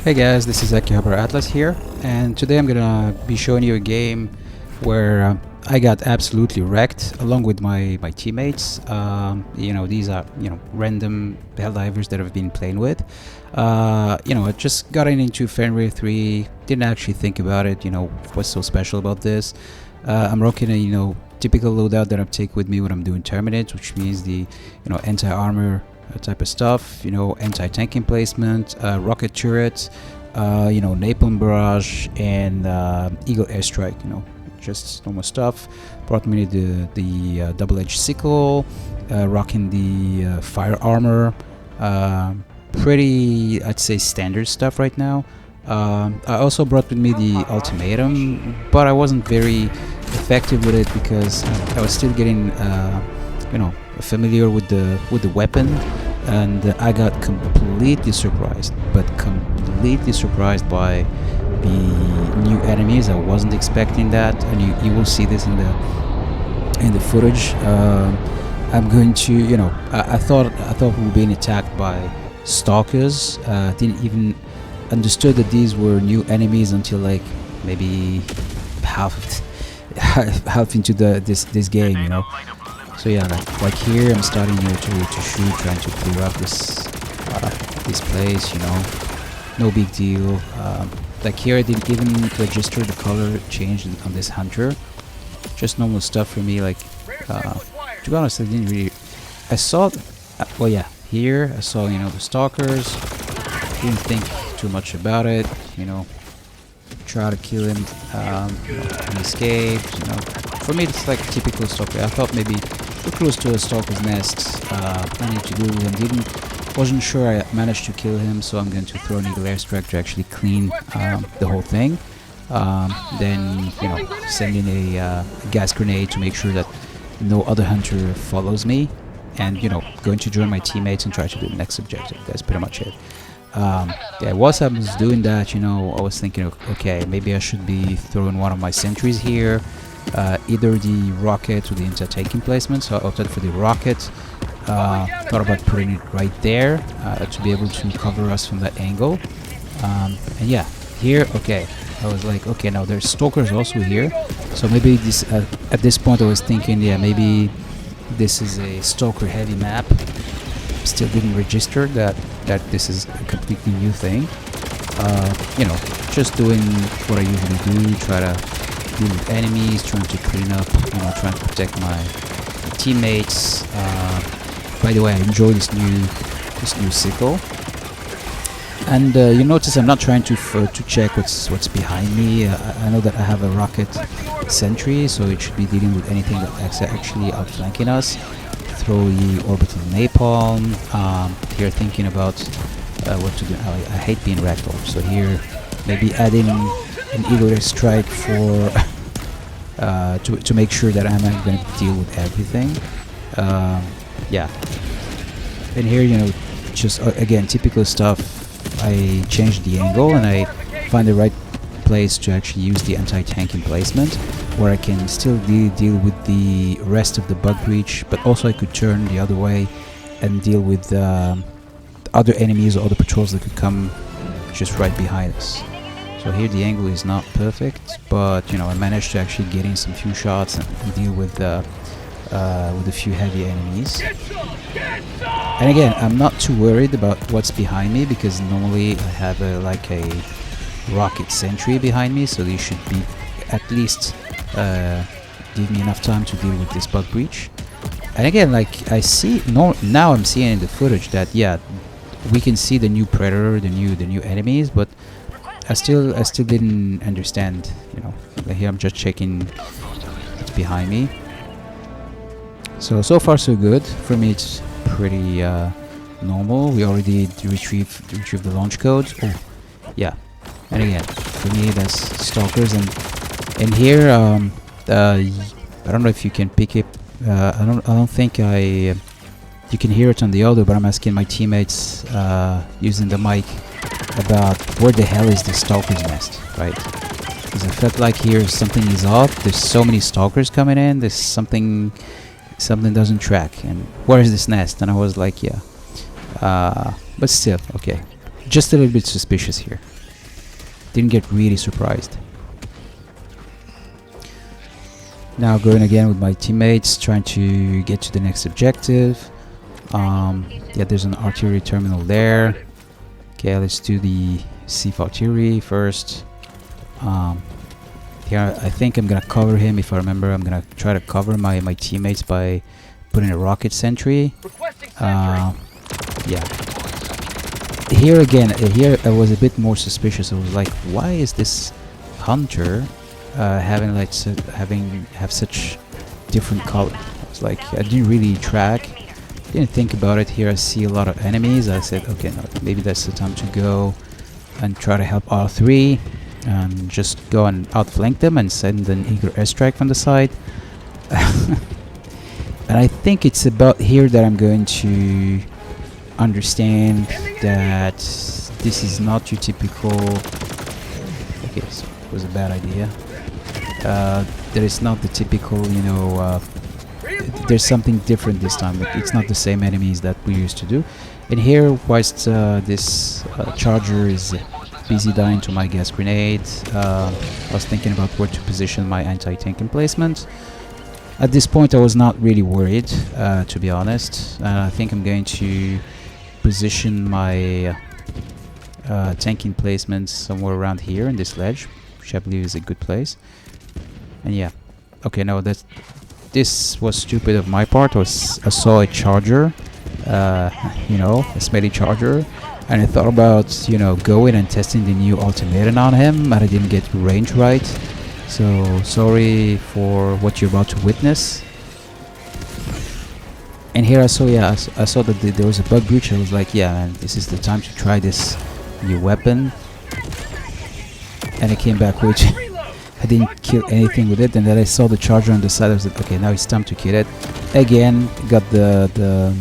Hey guys, this is Atlas here, and today I'm gonna be showing you a game where I got absolutely wrecked along with my teammates. These are random Helldivers that I've been playing with. I just got into Fenrir 3, didn't actually think about it. What's so special about this? I'm rocking a typical loadout that I take with me when I'm doing Terminate, which means the anti-armor type of stuff, anti-tank emplacement, rocket turret, Napalm barrage, and Eagle Airstrike, just normal stuff. Brought me the double-edged Sickle, rocking the fire armor, pretty, I'd say, standard stuff right now. I also brought with me the Ultimatum, but I wasn't very effective with it because I was still getting familiar with the weapon, and I got completely surprised by the new enemies. I wasn't expecting that, and you will see this in the footage. I'm going to I thought we were being attacked by stalkers. Didn't even understood that these were new enemies until like maybe half into this game, So yeah, like here I'm starting to shoot, trying to clear up this place, no big deal. Like here I didn't even register the color change on this hunter, just normal stuff for me. Like to be honest, I didn't really, I saw well, yeah, here I saw the stalkers, didn't think too much about it, try to kill him, he escaped. For me it's like typical stalker. I thought maybe we're close to a stalker's nest, planning to deal with him. Wasn't sure I managed to kill him, so I'm going to throw an Eagle Airstrike to actually clean the whole thing. Then send in a gas grenade to make sure that no other hunter follows me, and going to join my teammates and try to do the next objective. That's pretty much it. Yeah, whilst I was doing that, I was thinking, okay, maybe I should be throwing one of my sentries here, either the rocket or the anti-tank emplacement. So I opted for the rocket. Thought about putting it right there to be able to cover us from that angle. And yeah, here, okay, I was like, okay, now there's stalkers also here. So maybe this at this point I was thinking, yeah, maybe this is a stalker heavy map. Still didn't register that this is a completely new thing. Just doing what I usually do, try to deal with enemies, trying to clean up, trying to protect my teammates. By the way, I enjoy this new Sickle. And you notice I'm not trying to check what's behind me. I know that I have a rocket sentry, so it should be dealing with anything that's actually outflanking us. Throw the Orbital Napalm. Here thinking about what to do. I hate being wrecked off, so here maybe adding an Eagle Airstrike for to make sure that I'm going to deal with everything. Yeah, and here just again typical stuff. I changed the angle and I find the right place to actually use the anti-tank emplacement, where I can still deal with the rest of the bug breach, but also I could turn the other way and deal with other enemies or other patrols that could come just right behind us. So here the angle is not perfect, but I managed to actually get in some few shots and deal with a few heavy enemies. And again, I'm not too worried about what's behind me because normally I have a rocket sentry behind me, so they should be at least give me enough time to deal with this bug breach. And again, like I see now I'm seeing in the footage that yeah, we can see the new predator, the new enemies, but I still didn't understand. Like here I'm just checking what's behind me. So far so good. For me it's pretty normal. We already retrieved the launch codes. Oh yeah. And again, for me that's stalkers, and here I don't know if you can pick it. I don't think you can hear it on the audio, but I'm asking my teammates using the mic about where the hell is the stalker's nest, right? Because I felt like here something is off. There's so many stalkers coming in. There's something doesn't track. And where is this nest? And I was like, yeah. But still, okay. just a little bit suspicious here. Didn't get really surprised. Now going again with my teammates, trying to get to the next objective. Yeah, there's an artillery terminal there. Okay, let's do the sieve artillery first. Here, I think I'm gonna cover him. If I remember, I'm gonna try to cover my teammates by putting a rocket sentry. Yeah. Here again, here I was a bit more suspicious. I was like, why is this hunter having like have such different color? I was like, I didn't really track. Didn't think about it. Here I see a lot of enemies. I said, okay, no, maybe that's the time to go and try to help R3 and just go and outflank them and send an eager airstrike from the side. And I think it's about here that I'm going to understand that this is not your typical... Okay, so it was a bad idea. There is not the typical, you know, there's something different this time. It's not the same enemies that we used to do. And here, whilst this charger is busy dying to my gas grenade, I was thinking about where to position my anti-tank emplacement. At this point I was not really worried, to be honest. I think I'm going to position my tank emplacement somewhere around here in this ledge, which I believe is a good place. And yeah, okay, no, this was stupid of my part. I saw a charger, you know, a smelly charger, and I thought about, you know, going and testing the new Ultimatum on him, and I didn't get range right. So sorry for what you're about to witness. And here I saw, yeah, I saw that there was a bug breach. I was like, yeah, man, this is the time to try this new weapon. And it came back, which I didn't kill anything with it. And then I saw the charger on the side. I was like, okay, now it's time to kill it. Again, got the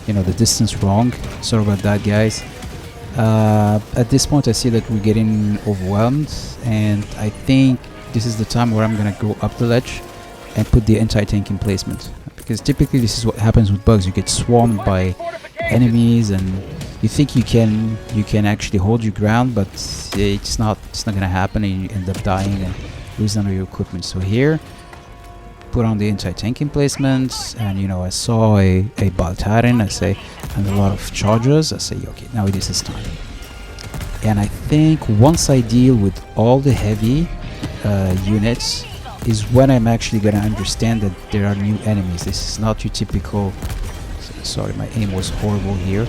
you know, the distance wrong. Sorry about that, guys. At this point, I see that we're getting overwhelmed, and I think this is the time where I'm gonna go up the ledge and put the anti-tank emplacement, because typically this is what happens with bugs. You get swarmed by enemies and you think you can actually hold your ground, but it's not gonna happen, and you end up dying and losing all your equipment. So here, put on the anti-tank emplacement, and you know, I saw a Baltarin, I say, and a lot of chargers. I say, okay, now this is time. And I think once I deal with all the heavy units is when I'm actually gonna understand that there are new enemies. This is not your typical... Sorry, my aim was horrible here.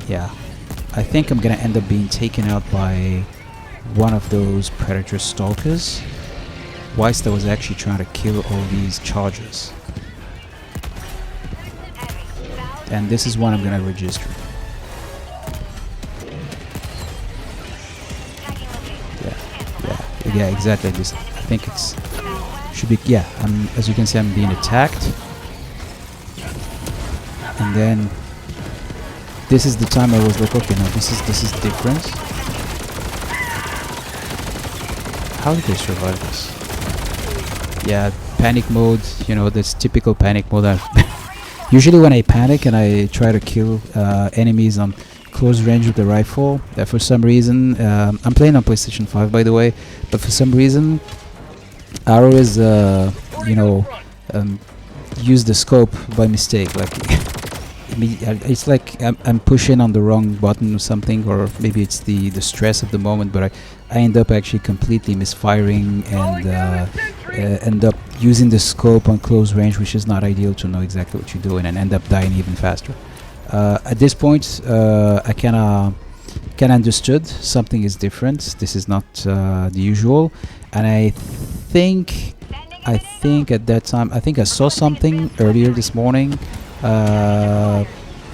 Yeah, I think I'm gonna end up being taken out by one of those Predator Stalkers, whilst I was actually trying to kill all these chargers. And this is one I'm gonna register. Yeah, exactly. This, I think it's should be, yeah. As you can see, I'm being attacked, and then this is the time I was like, okay, no, this is different. How did they survive this? Yeah, panic mode. You know, that's typical panic mode. Usually when I panic and I try to kill enemies on close range with the rifle, for some reason, I'm playing on PlayStation 5, by the way, but for some reason I always you know, use the scope by mistake. Like it's like I'm pushing on the wrong button or something, or maybe it's the stress of the moment, but I end up actually completely misfiring and end up using the scope on close range, which is not ideal to know exactly what you're doing, and end up dying even faster. At this point, I kind of understood something is different. This is not the usual, and I think at that time, I think I saw something earlier this morning,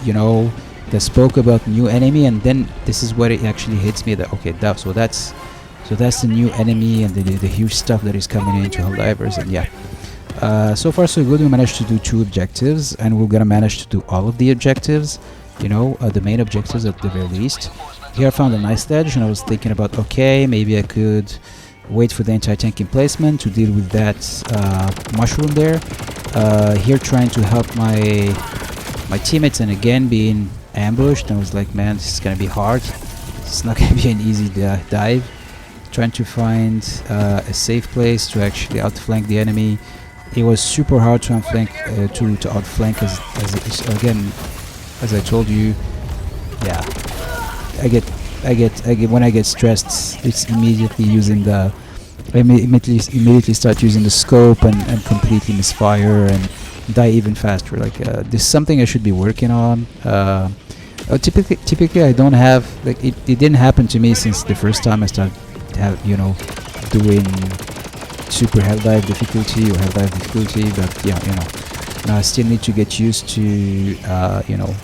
you know, that spoke about new enemy, and then this is where it actually hits me that okay, so that's the new enemy and the huge stuff that is coming into Helldivers. And yeah. So far so good. We managed to do 2 objectives, and we're gonna manage to do all of the objectives, you know, the main objectives at the very least. Here I found a nice ledge, and I was thinking about, okay, maybe I could wait for the anti-tank emplacement to deal with that mushroom there. Here trying to help my teammates, and again being ambushed, and I was like, man, this is gonna be hard. It's not gonna be an easy dive. Trying to find a safe place to actually outflank the enemy. It was super hard to outflank, to outflank as again, as I told you. Yeah, I get when I get stressed, it's immediately using the. I immediately start using the scope and completely misfire and die even faster. Like this is something I should be working on. Typically I don't have like it didn't happen to me since the first time I started doing super Helldive difficulty or Helldive difficulty, but yeah, I still need to get used to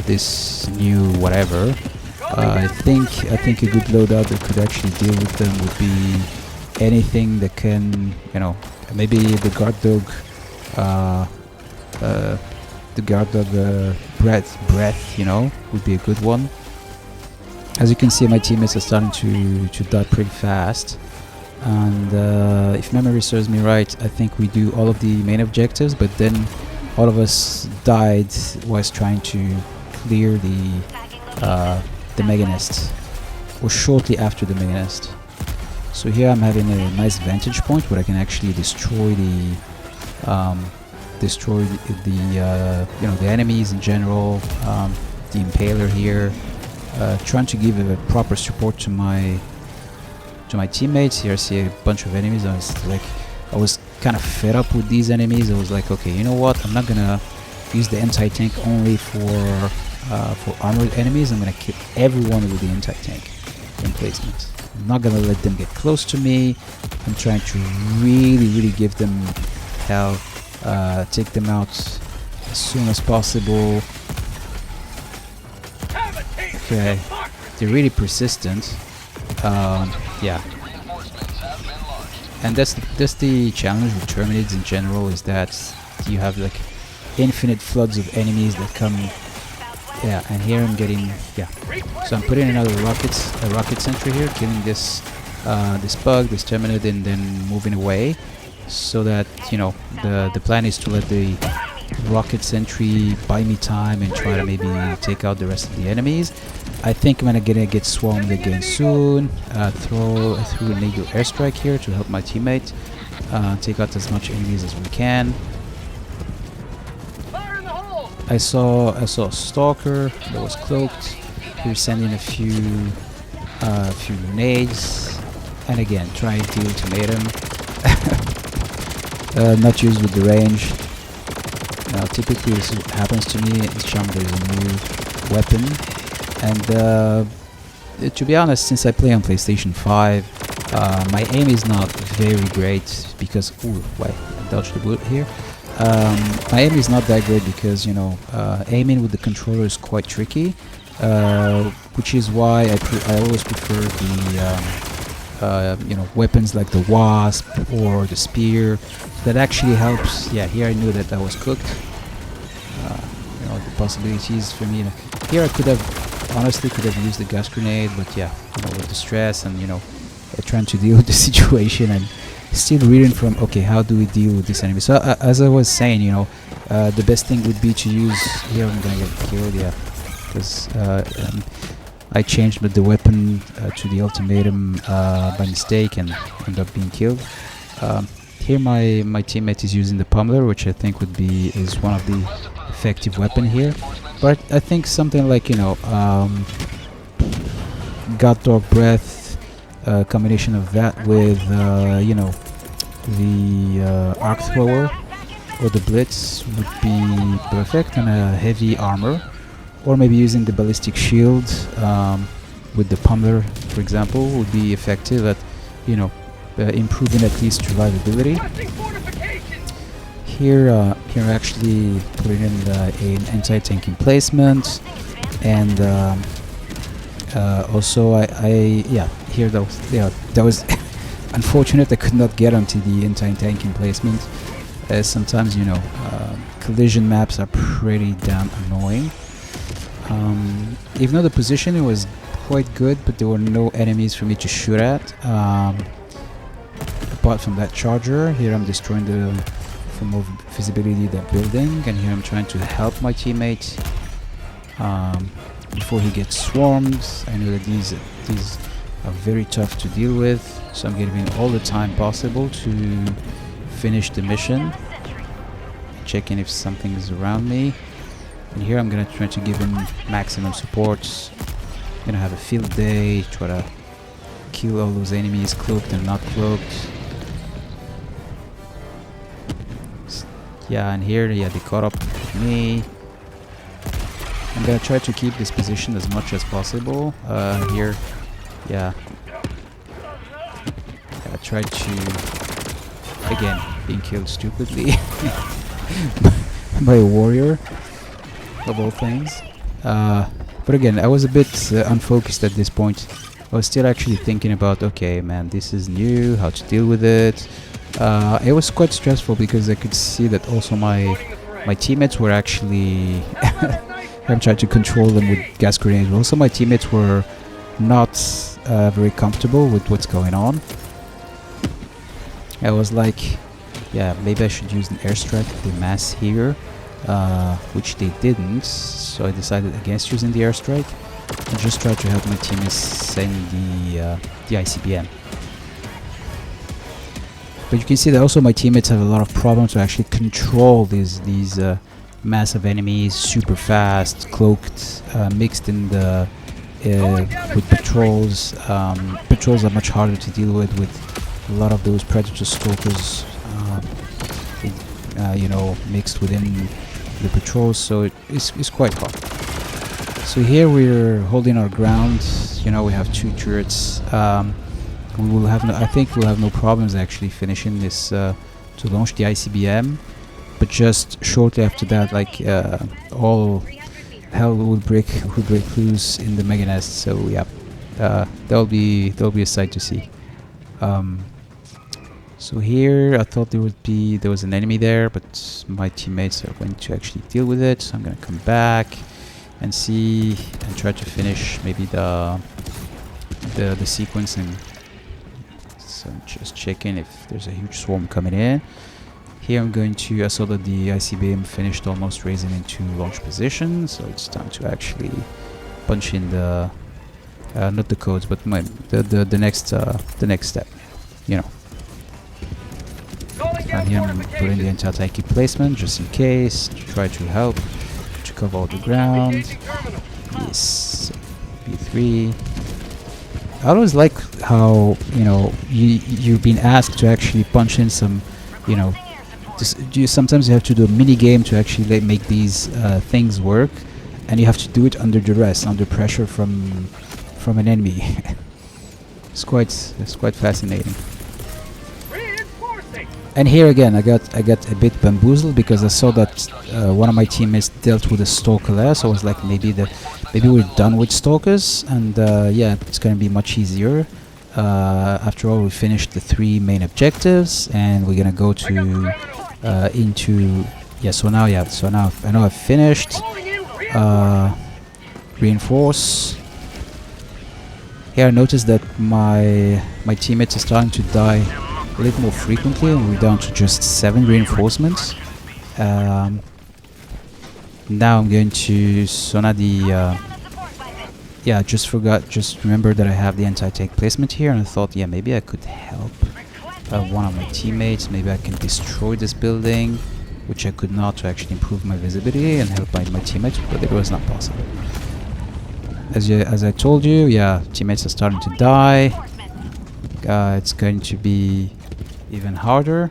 this new whatever. I think a good loadout that could actually deal with them would be anything that can, maybe the guard dog, breath, would be a good one. As you can see, my teammates are starting to die pretty fast, and if memory serves me right, I think we do all of the main objectives, but then all of us died whilst trying to clear the mega nest, or shortly after the mega nest. So here I'm having a nice vantage point where I can actually destroy the the enemies in general, the impaler here, trying to give a proper support to my teammates. Here I see a bunch of enemies. I was kind of fed up with these enemies. I was like, okay, you know what? I'm not gonna use the anti-tank only for armored enemies. I'm gonna kill everyone with the anti-tank emplacement. I'm not gonna let them get close to me. I'm trying to really give them hell, take them out as soon as possible. Okay, they're really persistent. Yeah, and that's the challenge with Terminids in general, is that you have like infinite floods of enemies that come. Yeah, and here I'm getting, so I'm putting another rocket sentry here, killing this bug, this Terminid, and then moving away, so that the plan is to let the rocket sentry buy me time and try to maybe take out the rest of the enemies. I think I'm gonna get swarmed again soon. Throw a NATO airstrike here to help my teammate take out as much enemies as we can. I saw a stalker that was cloaked. He was sending a few grenades, and again trying the ultimatum. Not used with the range. Now typically this happens to me each time there's a new weapon, and to be honest, since I play on PlayStation 5, my aim is not very great because I dodged the bullet here. My aim is not that great because aiming with the controller is quite tricky, which is why I always prefer the weapons like the wasp or the spear. That actually helps. Yeah, here I knew that I was cooked. The possibilities for me here, I honestly could have used the gas grenade, but yeah, with the stress and trying to deal with the situation and still reading from, okay, how do we deal with this enemy? So as I was saying, the best thing would be to use, here I'm gonna get killed, yeah, because I changed the weapon to the ultimatum by mistake and ended up being killed. Here my teammate is using the pummeler, which I think is one of the effective weapon here, but I think something like God Dog Breath, combination of that with the arc thrower or the blitz would be perfect, and a heavy armor, or maybe using the ballistic shield with the pummeler, for example, would be effective at improving at least survivability. Here actually putting in an anti-tank emplacement, and also here that was unfortunate. I could not get onto the anti-tank emplacement. Sometimes collision maps are pretty damn annoying. Even though the positioning was quite good, but there were no enemies for me to shoot at. Apart from that charger, here I'm destroying for more visibility that building, and here I'm trying to help my teammate before he gets swarmed. I know that these are very tough to deal with, so I'm giving all the time possible to finish the mission, checking if something is around me. And here I'm gonna try to give him maximum support. I'm gonna have a field day, try to kill all those enemies, cloaked and not cloaked. Yeah, and here, yeah, they caught up with me. I'm gonna try to keep this position as much as possible. Here, yeah. I tried to, again, being killed stupidly by a warrior, of all things. But again, I was a bit unfocused at this point. I was still actually thinking about, okay, man, this is new, how to deal with it. It was quite stressful because I could see that also my teammates were actually I'm trying to control them with gas grenades. Also, my teammates were not very comfortable with what's going on. I was like, yeah, maybe I should use an airstrike to mass here, which they didn't. So I decided against using the airstrike and just try to help my teammates send the ICBM. But you can see that also my teammates have a lot of problems to actually control these massive enemies, super fast, cloaked, mixed in the with patrols. Patrols are much harder to deal with a lot of those predator stalkers, you know, mixed within the patrols. So it's quite hard. So here we're holding our ground. You know, we have 2 turrets. We will have I think we'll have no problems actually finishing this to launch the ICBM, but just shortly after that, like all hell will break loose in the mega nest. So yeah, there'll be a sight to see. So here I thought there was an enemy there, but my teammates are going to actually deal with it. So I'm gonna come back and see and try to finish maybe the sequence. And so I'm just checking if there's a huge swarm coming in. Here I'm going to, I saw that the ICBM finished almost raising into launch position, so it's time to actually punch in the, not the codes, but the next step, you know. And here I'm putting the anti-tank emplacement just in case, to try to help, to cover all the ground. Yes, B3. I always like how, you know, you've been asked to actually punch in some, you know, sometimes you have to do a mini game to actually make these things work, and you have to do it under duress, under pressure from an enemy. It's quite fascinating. And here again, I got a bit bamboozled because I saw that one of my teammates dealt with a stalker there, so I was like, maybe we're done with stalkers, and yeah, it's gonna be much easier. After all, we finished the 3 main objectives, and we're gonna go to into so now I know I've finished. Reinforce. Here I noticed that my teammates are starting to die a little more frequently, and we're down to just 7 reinforcements. Now I'm going to Sona the yeah, just remember that I have the anti-tank placement here, and I thought, yeah, maybe I could help one of my teammates. Maybe I can destroy this building, which I could not, to actually improve my visibility and help my teammates, but it was not possible. As I told you, yeah, teammates are starting to die. It's going to be even harder.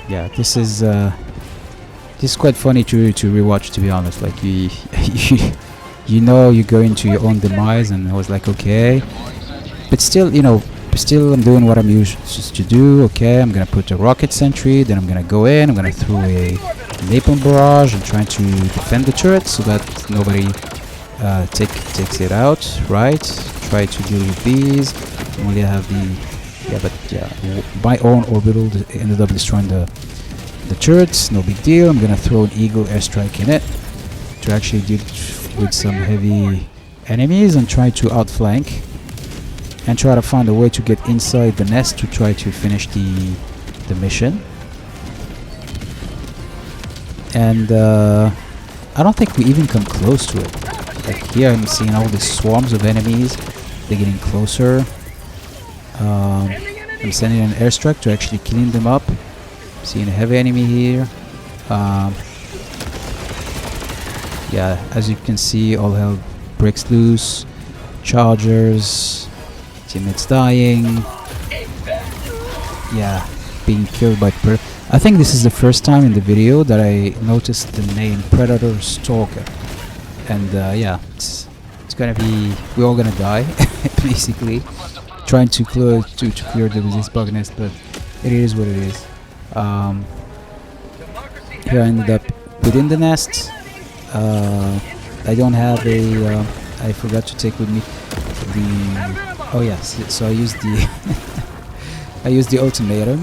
Yeah, this is quite funny to rewatch, to be honest. Like you know you're going to your own demise, and I was like, okay, but still, you know, I'm doing what I'm used to do. Okay, I'm gonna put a rocket sentry, then I'm gonna go in, I'm gonna throw a Napalm barrage and trying to defend the turret so that nobody takes it out, right? Try to deal with these. Only I have my own orbital ended up destroying the turrets. No big deal. I'm gonna throw an Eagle airstrike in it to actually deal with some heavy enemies and try to outflank and try to find a way to get inside the nest to try to finish the mission. and I don't think we even come close to it. Like here I'm seeing all these swarms of enemies. They're getting closer. I'm sending an airstrike to actually clean them up. Seeing a heavy enemy here. Yeah, as you can see, all hell breaks loose. Chargers. Teammates dying. Yeah, being killed by I think this is the first time in the video that I noticed the name Predator Stalker. And yeah, it's gonna be, we're all gonna die basically trying to clear this bug nest, but it is what it is. Here I ended up within the nest. I don't have a I forgot to take with me the, oh yes, so I used the I used the Ultimatum,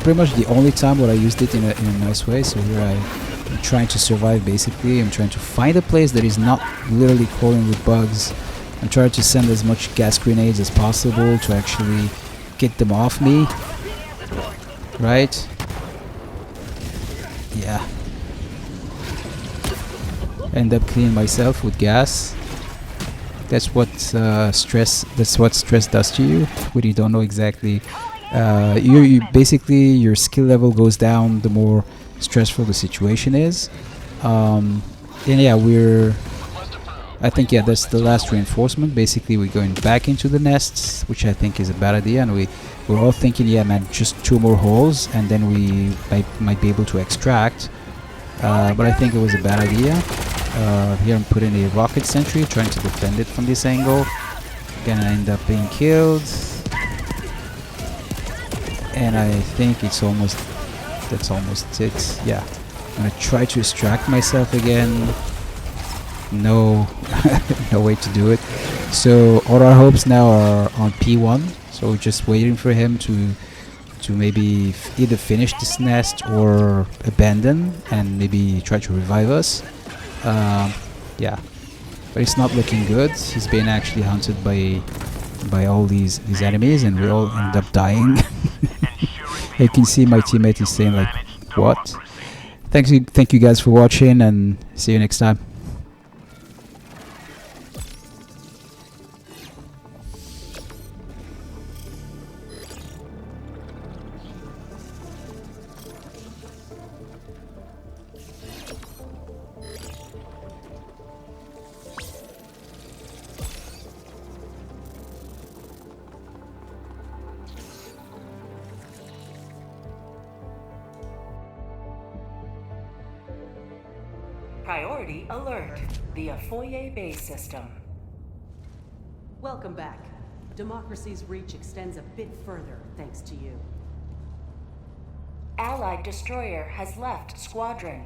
pretty much the only time where I used it in a nice way. So here I'm trying to survive basically. I'm trying to find a place that is not literally crawling with bugs. I'm trying to send as much gas grenades as possible to actually get them off me. Right? Yeah. End up cleaning myself with gas. That's what stress does to you when you don't know exactly. You basically, your skill level goes down the more stressful the situation is. And yeah, I think, yeah, that's the last reinforcement. Basically, we're going back into the nests, which I think is a bad idea. And we're all thinking, yeah, man, just 2 more holes, and then we might be able to extract. But I think it was a bad idea. Here I'm putting a rocket sentry, trying to defend it from this angle. Gonna end up being killed. And I think that's almost it. Yeah, I'm gonna try to extract myself again. No, no way to do it. So all our hopes now are on P1. So we're just waiting for him to maybe either finish this nest or abandon and maybe try to revive us. Yeah, but it's not looking good. He's being actually hunted by all these enemies, and we all end up dying. You can see my teammate is saying like, what? Thank you guys for watching, and see you next time. Priority alert via Foyer base system. Welcome back. Democracy's reach extends a bit further thanks to you. Allied destroyer has left squadron.